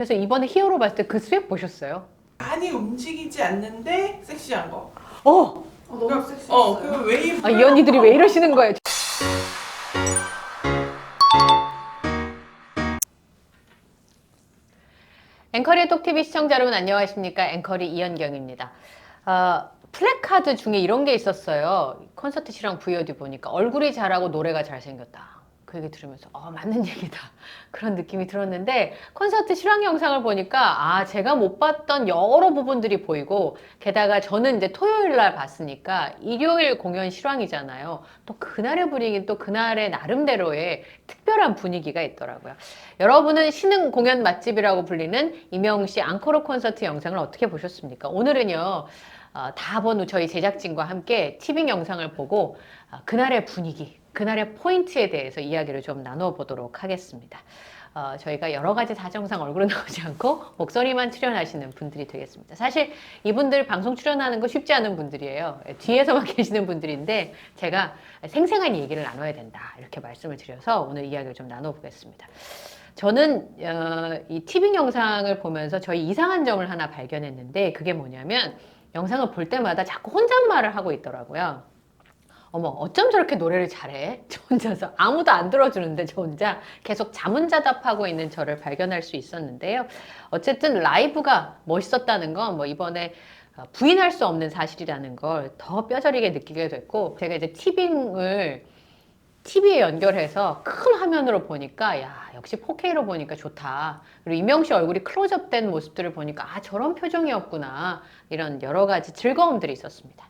그래서 이번에 히어로 봤을 때 그 스웩 보셨어요? 많이 움직이지 않는데 섹시한 거. 너무 섹시했어요. 그 웨이브. 이 언니들이 왜 이러시는 거예요? 앵커리의 톡TV 시청자 여러분 안녕하십니까? 앵커리 이현경입니다. 플래카드 중에 이런 게 있었어요. 콘서트 실황 VOD 보니까 얼굴이 잘하고 노래가 잘생겼다. 그 얘기 들으면서 맞는 얘기다. 그런 느낌이 들었는데 콘서트 실황 영상을 보니까 제가 못 봤던 여러 부분들이 보이고 게다가 저는 이제 토요일 날 봤으니까 일요일 공연 실황이잖아요. 또 그날의 분위기는 또 그날의 나름대로의 특별한 분위기가 있더라고요. 여러분은 신흥 공연 맛집이라고 불리는 이명웅 씨 앙코르 콘서트 영상을 어떻게 보셨습니까? 오늘은요. 다 본 저희 제작진과 함께 티빙 영상을 보고 그날의 분위기, 그날의 포인트에 대해서 이야기를 좀 나눠보도록 하겠습니다. 저희가 여러 가지 사정상 얼굴은 나오지 않고 목소리만 출연하시는 분들이 되겠습니다. 사실 이분들 방송 출연하는 거 쉽지 않은 분들이에요. 뒤에서만 계시는 분들인데 제가 생생한 얘기를 나눠야 된다 이렇게 말씀을 드려서 오늘 이야기를 좀 나눠보겠습니다. 저는 이 티빙 영상을 보면서 저희 이상한 점을 하나 발견했는데 그게 뭐냐면 영상을 볼 때마다 자꾸 혼잣말을 하고 있더라고요. 어쩜 저렇게 노래를 잘해? 저 혼자서 아무도 안 들어주는데 저 혼자 계속 자문자답하고 있는 저를 발견할 수 있었는데요. 어쨌든 라이브가 멋있었다는 건 이번에 부인할 수 없는 사실이라는 걸 더 뼈저리게 느끼게 됐고 제가 이제 티빙을 TV에 연결해서 큰 화면으로 보니까 역시 4K로 보니까 좋다. 그리고 이명 씨 얼굴이 클로즈업된 모습들을 보니까 저런 표정이었구나. 이런 여러 가지 즐거움들이 있었습니다.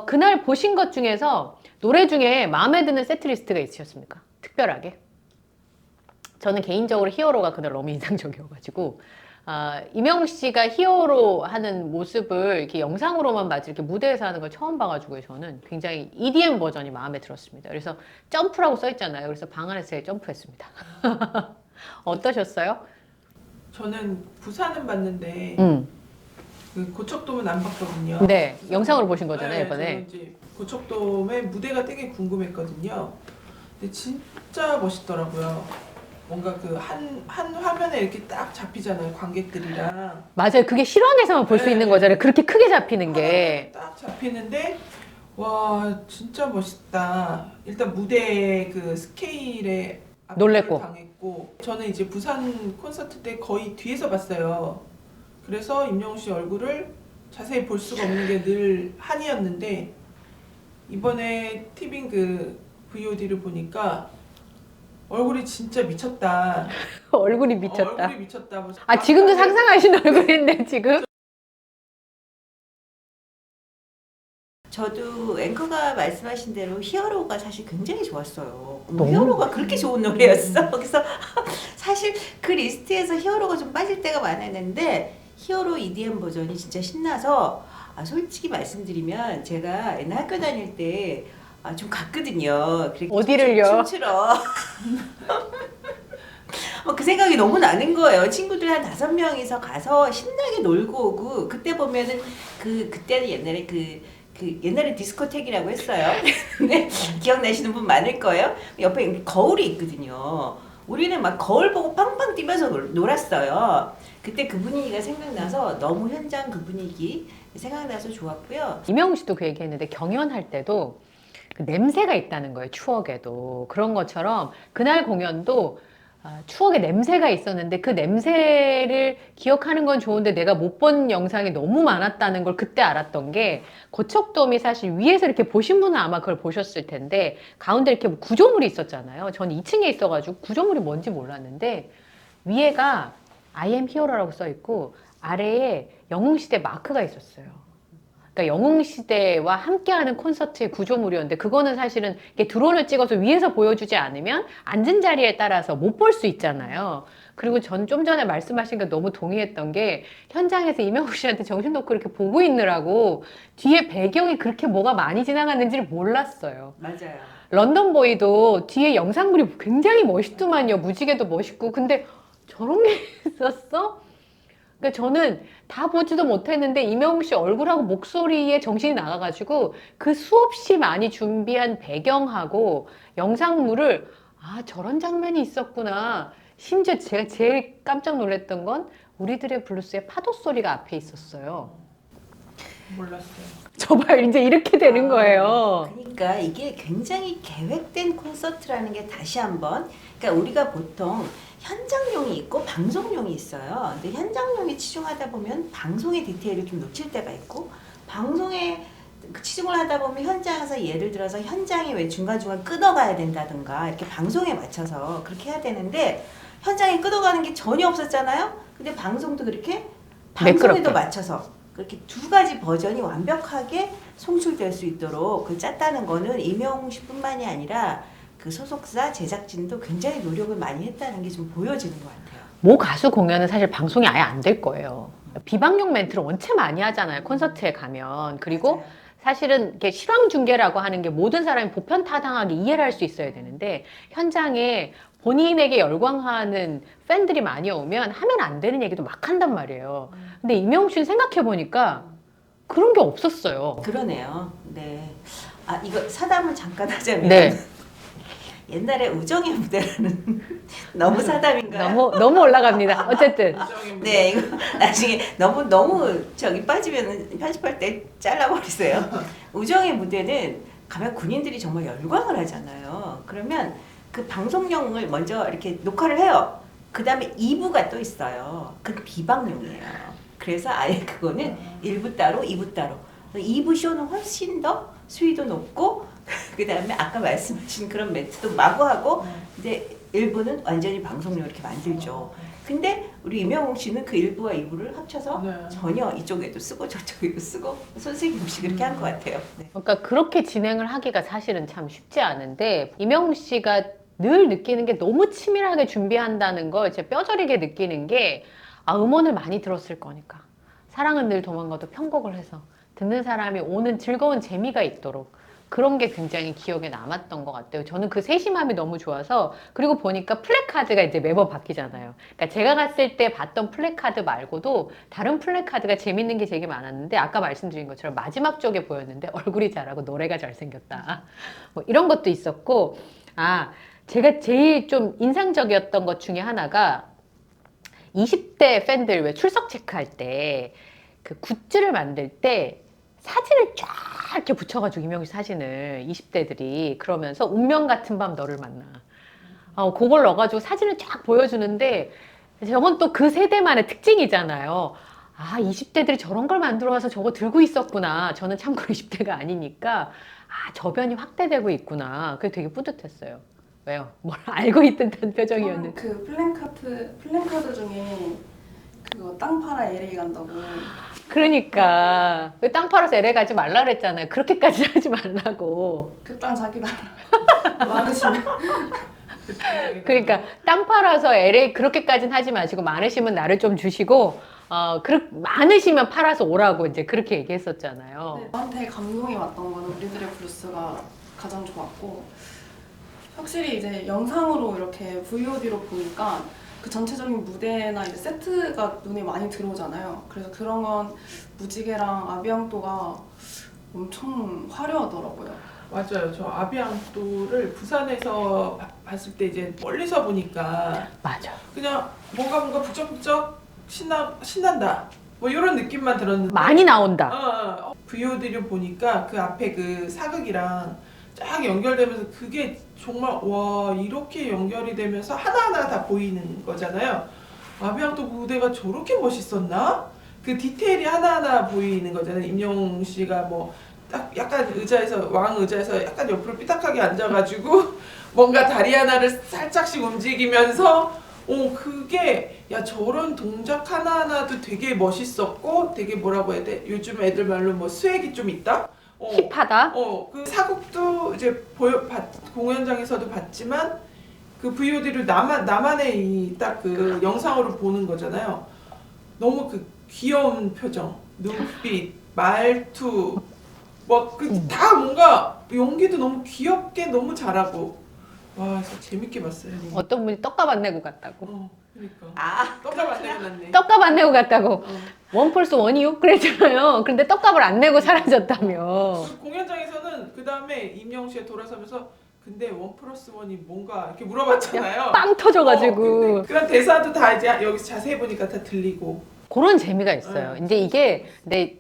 그날 보신 것 중에서 노래 중에 마음에 드는 세트리스트가 있으셨습니까? 특별하게? 저는 개인적으로 히어로가 그날 너무 인상적이어가지고 이명 씨가 히어로 하는 모습을 이렇게 영상으로만 마치 이렇게 무대에서 하는 걸 처음 봐가지고 저는 굉장히 EDM 버전이 마음에 들었습니다. 그래서 점프라고 써 있잖아요. 그래서 방 안에서 점프했습니다. 어떠셨어요? 저는 부산은 봤는데 그 고척돔은 안 봤거든요. 네, 영상으로 보신 거잖아요, 네, 이번에. 저는 이제 고척돔의 무대가 되게 궁금했거든요. 근데 진짜 멋있더라고요. 뭔가 그 한 화면에 이렇게 딱 잡히잖아요, 관객들이랑. 맞아요. 그게 실황에서만 볼 수 있는 거잖아요. 그렇게 크게 잡히는 게. 딱 잡히는데 와 진짜 멋있다. 일단 무대 그 스케일에 놀랬고. 당했고 저는 이제 부산 콘서트 때 거의 뒤에서 봤어요. 그래서 임영웅 씨 얼굴을 자세히 볼 수가 없는 게 늘 한이었는데 이번에 티빙 그 VOD를 보니까 얼굴이 진짜 미쳤다. 얼굴이 미쳤다. 얼굴이 미쳤다. 지금도 상상하신 얼굴인데, 지금? 저도 앵커가 말씀하신 대로 히어로가 사실 굉장히 좋았어요. 너무? 히어로가 그렇게 좋은 노래였어. 그래서 사실 그 리스트에서 히어로가 좀 빠질 때가 많았는데 히어로 EDM 버전이 진짜 신나서 솔직히 말씀드리면 제가 옛날 학교 다닐 때 좀 갔거든요. 어디를요? 춤추러. 그 생각이 너무 나는 거예요. 친구들 한 5명이서 가서 신나게 놀고 오고 그때 보면은 그때는 옛날에 옛날에 디스코텍이라고 했어요. 네, 기억나시는 분 많을 거예요. 옆에 거울이 있거든요. 우리는 막 거울 보고 빵빵 뛰면서 놀았어요. 그때 그 분위기가 생각나서 너무 현장 그 분위기 생각나서 좋았고요. 이명웅 씨도 그 얘기했는데 경연할 때도 그 냄새가 있다는 거예요. 추억에도. 그런 것처럼 그날 공연도 추억의 냄새가 있었는데 그 냄새를 기억하는 건 좋은데 내가 못 본 영상이 너무 많았다는 걸 그때 알았던 게 고척돔이 사실 위에서 이렇게 보신 분은 아마 그걸 보셨을 텐데 가운데 이렇게 구조물이 있었잖아요. 전 2층에 있어가지고 구조물이 뭔지 몰랐는데 위에가 I am hero라고 써 있고 아래에 영웅시대 마크가 있었어요. 그러니까 영웅시대와 함께하는 콘서트의 구조물이었는데 그거는 사실은 이렇게 드론을 찍어서 위에서 보여주지 않으면 앉은 자리에 따라서 못 볼 수 있잖아요. 그리고 전 좀 전에 말씀하신 게 너무 동의했던 게 현장에서 이명웅 씨한테 정신 놓고 이렇게 보고 있느라고 뒤에 배경이 그렇게 뭐가 많이 지나갔는지를 몰랐어요. 맞아요. 런던 보이도 뒤에 영상물이 굉장히 멋있더만요. 무지개도 멋있고. 근데 저런 게 있었어? 그러니까 저는 다 보지도 못했는데 이명웅 씨 얼굴하고 목소리에 정신이 나가가지고 그 수없이 많이 준비한 배경하고 영상물을 저런 장면이 있었구나 심지어 제가 제일 깜짝 놀랐던 건 우리들의 블루스의 파도 소리가 앞에 있었어요. 몰랐어요. 저 봐요. 이제 이렇게 되는 거예요. 그러니까 이게 굉장히 계획된 콘서트라는 게 다시 한번 그러니까 우리가 보통 현장용이 있고 방송용이 있어요. 근데 현장용에 치중하다 보면 방송의 디테일을 좀 놓칠 때가 있고 방송에 치중을 하다 보면 현장에서 예를 들어서 현장이 왜 중간중간 끊어가야 된다든가 이렇게 방송에 맞춰서 그렇게 해야 되는데 현장에 끊어가는 게 전혀 없었잖아요. 근데 방송도 그렇게 방송에도 매끄럽게. 맞춰서 그렇게 두 가지 버전이 완벽하게 송출될 수 있도록 그 짰다는 거는 임영웅 씨뿐만이 아니라 그 소속사 제작진도 굉장히 노력을 많이 했다는 게 좀 보여지는 것 같아요. 모 가수 공연은 사실 방송이 아예 안 될 거예요. 비방용 멘트를 원체 많이 하잖아요. 콘서트에 가면. 그리고 맞아요. 사실은 이렇게 실황 중계라고 하는 게 모든 사람이 보편타당하게 이해를 할 수 있어야 되는데 현장에 본인에게 열광하는 팬들이 많이 오면 하면 안 되는 얘기도 막 한단 말이에요. 근데 임영웅 씨는 생각해 보니까 그런 게 없었어요. 그러네요. 네. 아 이거 사담을 잠깐 하자면 네. 옛날에 우정의 무대라는 너무 사담인가요? 너무 올라갑니다. 어쨌든 네 이거 나중에 너무 저기 빠지면 편집할 때 잘라버리세요. 우정의 무대는 가면 군인들이 정말 열광을 하잖아요. 그러면 그 방송용을 먼저 이렇게 녹화를 해요. 그 다음에 2부가 또 있어요. 그 비방용이에요. 그래서 아예 그거는 1부 따로 2부 따로 2부 쇼는 훨씬 더 수위도 높고 그 다음에 아까 말씀하신 그런 멘트도 마구 하고 이제 1부는 완전히 방송용 이렇게 만들죠. 근데 우리 임영웅 씨는 그 1부와 2부를 합쳐서 네. 전혀 이쪽에도 쓰고 저쪽에도 쓰고 손색이 없이 그렇게 한 것 같아요. 네. 그러니까 그렇게 진행을 하기가 사실은 참 쉽지 않은데 임영웅 씨가 늘 느끼는 게 너무 치밀하게 준비한다는 걸 이제 뼈저리게 느끼는 게 음원을 많이 들었을 거니까 사랑은 늘 도망가도 편곡을 해서 듣는 사람이 오는 즐거운 재미가 있도록 그런 게 굉장히 기억에 남았던 것 같아요. 저는 그 세심함이 너무 좋아서 그리고 보니까 플래카드가 이제 매번 바뀌잖아요. 그러니까 제가 갔을 때 봤던 플래카드 말고도 다른 플래카드가 재밌는 게 되게 많았는데 아까 말씀드린 것처럼 마지막 쪽에 보였는데 얼굴이 잘하고 노래가 잘생겼다. 뭐 이런 것도 있었고 제가 제일 좀 인상적이었던 것 중에 하나가 20대 팬들 왜 출석 체크할 때 그 굿즈를 만들 때 사진을 쫙 이렇게 붙여가지고 임영웅 씨 사진을 20대들이 그러면서 운명 같은 밤 너를 만나 그걸 넣어가지고 사진을 쫙 보여주는데 저건 또 그 세대만의 특징이잖아요. 20대들이 저런 걸 만들어 와서 저거 들고 있었구나. 저는 참고로 20대가 아니니까 저변이 확대되고 있구나. 그게 되게 뿌듯했어요. 왜요? 뭘 알고 있던 표정이었는데. 그 플랜카드 중에 그거 땅 팔아 LA 간다고. 그러니까 땅 팔아서 LA 가지 말라 그랬잖아요. 그렇게까지 하지 말라고. 그 땅 자기 나라 많으시면. 그러니까 땅 팔아서 LA 그렇게까지는 하지 마시고 많으시면 나를 좀 주시고 많으시면 팔아서 오라고 이제 그렇게 얘기했었잖아요. 네, 저한테 감동이 왔던 거는 우리들의 블루스가 가장 좋았고 확실히 이제 영상으로 이렇게 VOD로 보니까 그 전체적인 무대나 이제 세트가 눈에 많이 들어오잖아요. 그래서 그런 건 무지개랑 아비앙도가 엄청 화려하더라고요. 맞아요. 저 아비앙토를 부산에서 봤을 때 이제 멀리서 보니까 맞아. 그냥 뭔가 부쩍부쩍 신난다. 뭐 이런 느낌만 들었는데 많이 나온다. VOD를 보니까 그 앞에 그 사극이랑 쫙 연결되면서 그게 정말 와 이렇게 연결이 되면서 하나하나 다 보이는 거잖아요. 아비앙토 무대가 저렇게 멋있었나? 그 디테일이 하나하나 보이는 거잖아요. 임영웅 씨가 뭐 딱 약간 왕 의자에서 약간 옆으로 삐딱하게 앉아가지고 뭔가 다리 하나를 살짝씩 움직이면서 그게 저런 동작 하나하나도 되게 멋있었고 되게 뭐라고 해야 돼? 요즘 애들 말로 뭐 스웩이 좀 있다? 힙하다. 그 사극도 이제 공연장에서도 봤지만 그 VOD를 나만의 이 딱 그 영상으로 보는 거잖아요. 너무 그 귀여운 표정, 눈빛, 말투, 뭐 그 다 뭔가 연기도 너무 귀엽게 너무 잘하고 와 진짜 재밌게 봤어요. 어떤 분이 떡값 안 내고 갔다고. 그러니까 떡값 안 내고 났네. 떡값 안 내고 갔다고. 원 플러스 원이요? 그랬잖아요. 그런데 떡값을 안 내고 사라졌다며. 그 공연장에서는 그 다음에 임영웅 씨가 돌아서면서 근데 1+1이 뭔가 이렇게 물어봤잖아요. 빵 터져가지고 근데 그런 대사도 다 이제 여기서 자세히 보니까 다 들리고. 그런 재미가 있어요. 이제 이게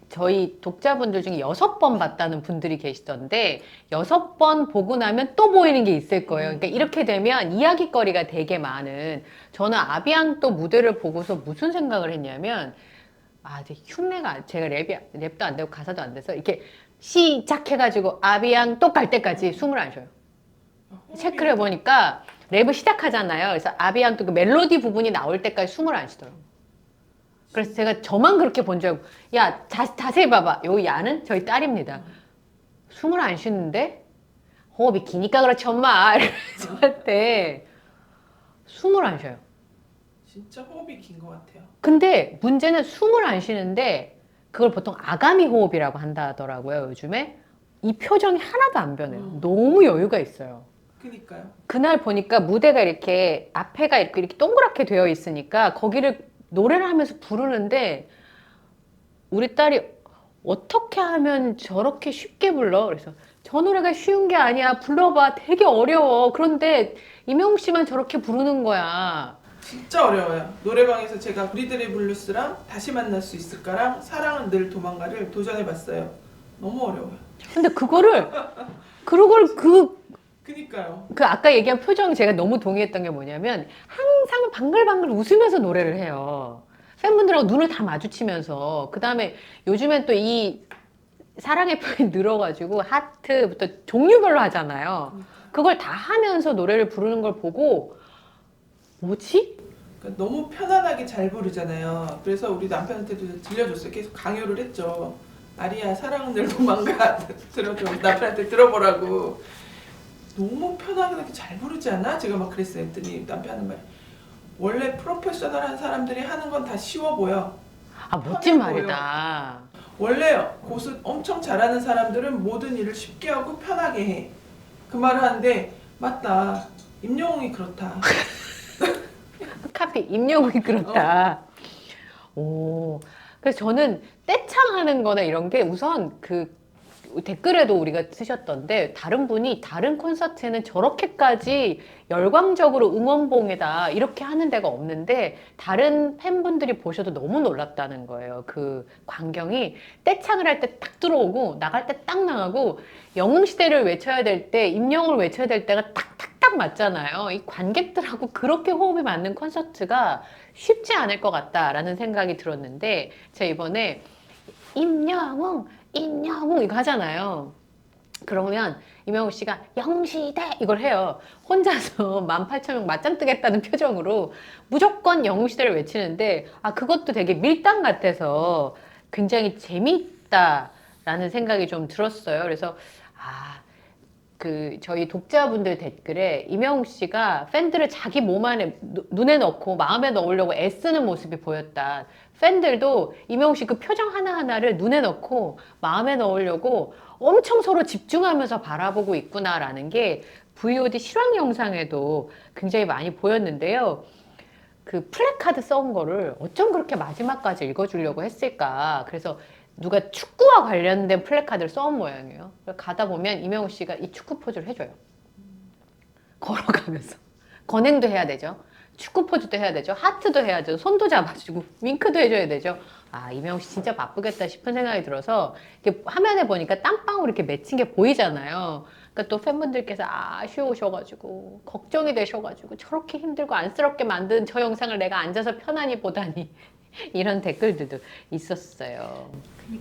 저희 독자분들 중에 6번 봤다는 분들이 계시던데 6번 보고 나면 또 보이는 게 있을 거예요. 그러니까 이렇게 되면 이야기거리가 되게 많은. 저는 아비앙또 무대를 보고서 무슨 생각을 했냐면 이제 흉내가 제가 랩도 안 되고 가사도 안 돼서 이렇게 시작해가지고 아비앙또 갈 때까지 숨을 안 쉬어요. 체크를 해보니까 랩을 시작하잖아요. 그래서 아비앙또 그 멜로디 부분이 나올 때까지 숨을 안 쉬더라고요. 그래서 제가 저만 그렇게 본 줄 알고 야 자세히 봐봐. 요 야는 저희 딸입니다. 숨을 안 쉬는데 호흡이 기니까 그렇지 엄마 이러면서 할 때 숨을 안 쉬어요. 진짜 호흡이 긴 것 같아요. 근데 문제는 숨을 안 쉬는데 그걸 보통 아가미 호흡이라고 한다 하더라고요. 요즘에 이 표정이 하나도 안 변해요. 너무 여유가 있어요. 그니까요. 그날 보니까 무대가 이렇게 앞에가 이렇게 동그랗게 되어 있으니까 거기를 노래를 하면서 부르는데 우리 딸이 어떻게 하면 저렇게 쉽게 불러? 그래서 저 노래가 쉬운 게 아니야. 불러봐. 되게 어려워. 그런데 임영웅 씨만 저렇게 부르는 거야. 진짜 어려워요. 노래방에서 제가 우리들의 블루스랑 다시 만날 수 있을까랑 사랑은 늘 도망가를 도전해봤어요. 너무 어려워요. 근데 그거를 그니까요. 그 아까 얘기한 표정 제가 너무 동의했던 게 뭐냐면 항상 방글방글 웃으면서 노래를 해요. 팬분들하고 눈을 다 마주치면서 그 다음에 요즘엔 또 이 사랑의 표현이 늘어가지고 하트부터 종류별로 하잖아요. 그걸 다 하면서 노래를 부르는 걸 보고 뭐지? 그러니까 너무 편안하게 잘 부르잖아요. 그래서 우리 남편한테도 들려줬어요. 계속 강요를 했죠. 아리야 사랑은 늘 도망가 들어줘. 남편한테 들어보라고. 너무 편하게 잘 부르지 않아? 제가 막 그랬어요. 했더니 남편은 말이 원래 프로페셔널한 사람들이 하는 건 다 쉬워 보여. 멋진 편해 보여. 말이다. 원래 고수 엄청 잘하는 사람들은 모든 일을 쉽게 하고 편하게 해. 그 말을 하는데 맞다. 임영웅이 그렇다. 카피 임영웅이 그렇다. 오, 그래서 저는 떼창하는 거나 이런 게 우선 그 댓글에도 우리가 쓰셨던데 다른 분이 다른 콘서트에는 저렇게까지 열광적으로 응원봉에다 이렇게 하는 데가 없는데 다른 팬분들이 보셔도 너무 놀랍다는 거예요. 그 광경이 떼창을 할 때 딱 들어오고 나갈 때 딱 나가고 영웅시대를 외쳐야 될 때 임영웅을 외쳐야 될 때가 딱 맞잖아요. 이 관객들하고 그렇게 호흡이 맞는 콘서트가 쉽지 않을 것 같다라는 생각이 들었는데 제가 이번에 임영웅 이거 하잖아요. 그러면 임영웅 씨가 영웅시대 이걸 해요. 혼자서 18,000명 맞짱 뜨겠다는 표정으로 무조건 영웅시대를 외치는데 그것도 되게 밀당 같아서 굉장히 재미있다라는 생각이 좀 들었어요. 그래서 저희 독자분들 댓글에 임영웅 씨가 팬들을 자기 몸 안에 눈에 넣고 마음에 넣으려고 애쓰는 모습이 보였다. 팬들도 임영웅 씨 그 표정 하나하나를 눈에 넣고 마음에 넣으려고 엄청 서로 집중하면서 바라보고 있구나라는 게 VOD 실황 영상에도 굉장히 많이 보였는데요. 그 플래카드 써온 거를 어쩜 그렇게 마지막까지 읽어주려고 했을까. 그래서 누가 축구와 관련된 플래카드를 써온 모양이에요. 가다 보면 임영웅 씨가 이 축구 포즈를 해줘요. 걸어가면서. 건행도 해야 되죠. 축구 포즈도 해야 되죠. 하트도 해야죠. 손도 잡아주고 윙크도 해줘야 되죠. 임영웅 씨 진짜 바쁘겠다 싶은 생각이 들어서 이렇게 화면에 보니까 땀방울 이렇게 맺힌 게 보이잖아요. 그러니까 또 팬분들께서 아쉬우셔가지고 걱정이 되셔가지고 저렇게 힘들고 안쓰럽게 만든 저 영상을 내가 앉아서 편안히 보다니 이런 댓글들도 있었어요.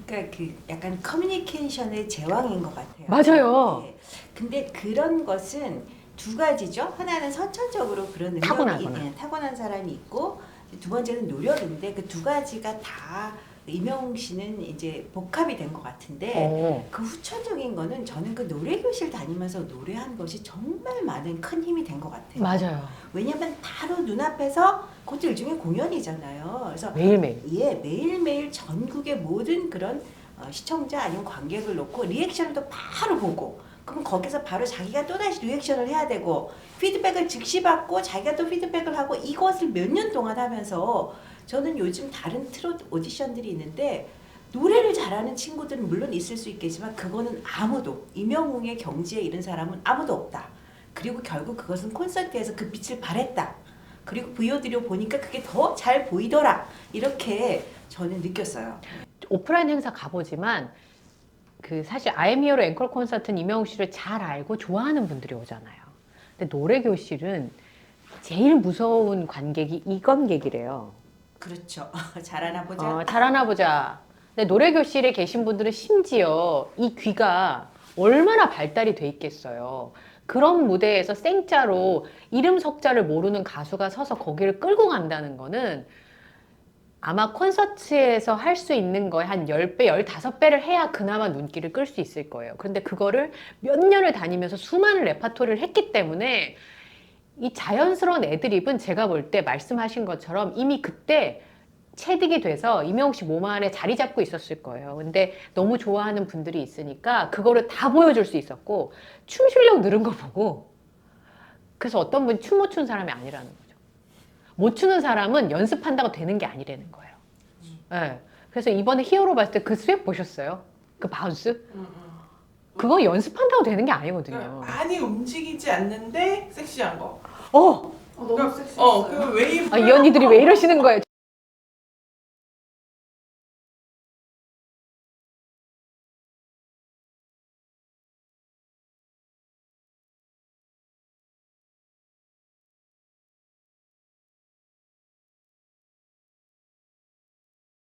그러니까 그 약간 커뮤니케이션의 제왕인 것 같아요. 맞아요. 네. 근데 그런 것은 두 가지죠. 하나는 선천적으로 그런 능력이 타고나거나. 타고난 사람이 있고 두 번째는 노력인데 그 두 가지가 다 임영웅 씨는 이제 복합이 된 것 같은데 그 후천적인 거는 저는 그 노래 교실 다니면서 노래한 것이 정말 많은 큰 힘이 된 것 같아요. 맞아요. 왜냐면 바로 눈앞에서 그것도 일종의 공연이잖아요. 그래서 매일매일. 매일매일 전국의 모든 그런 시청자 아니면 관객을 놓고 리액션을 또 바로 보고 그럼 거기서 바로 자기가 또다시 리액션을 해야 되고 피드백을 즉시 받고 자기가 또 피드백을 하고 이것을 몇 년 동안 하면서 저는 요즘 다른 트롯 오디션들이 있는데 노래를 잘하는 친구들은 물론 있을 수 있겠지만 그거는 아무도 임영웅의 경지에 이른 사람은 아무도 없다. 그리고 결국 그것은 콘서트에서 그 빛을 발했다. 그리고 VOD로 보니까 그게 더 잘 보이더라. 이렇게 저는 느꼈어요. 오프라인 행사 가보지만 그 사실 아이엠히어로 앵콜 콘서트는 임영웅 씨를 잘 알고 좋아하는 분들이 오잖아요. 근데 노래교실은 제일 무서운 관객이 이관객이래요. 그렇죠. 잘하나 보자. 잘하나 보자. 근데 노래교실에 계신 분들은 심지어 이 귀가 얼마나 발달이 돼 있겠어요. 그런 무대에서 생짜로 이름 석자를 모르는 가수가 서서 거기를 끌고 간다는 거는 아마 콘서트에서 할 수 있는 거에 한 10배, 15배를 해야 그나마 눈길을 끌 수 있을 거예요. 그런데 그거를 몇 년을 다니면서 수많은 레파토리를 했기 때문에 이 자연스러운 애드립은 제가 볼 때 말씀하신 것처럼 이미 그때 체득이 돼서 임영웅 씨 몸 안에 자리 잡고 있었을 거예요. 근데 너무 좋아하는 분들이 있으니까 그거를 다 보여줄 수 있었고 춤 실력 늘은 거 보고 그래서 어떤 분이 춤 못 추는 사람이 아니라는 거죠. 못 추는 사람은 연습한다고 되는 게 아니라는 거예요. 네. 그래서 이번에 히어로 봤을 때 그 스왑 보셨어요? 그 바운스? 그거 연습한다고 되는 게 아니거든요. 그러니까 많이 움직이지 않는데 섹시한 거. 어! 너무 섹시했어요. 그 웨이브. 이 언니들이 왜 이러시는 거예요?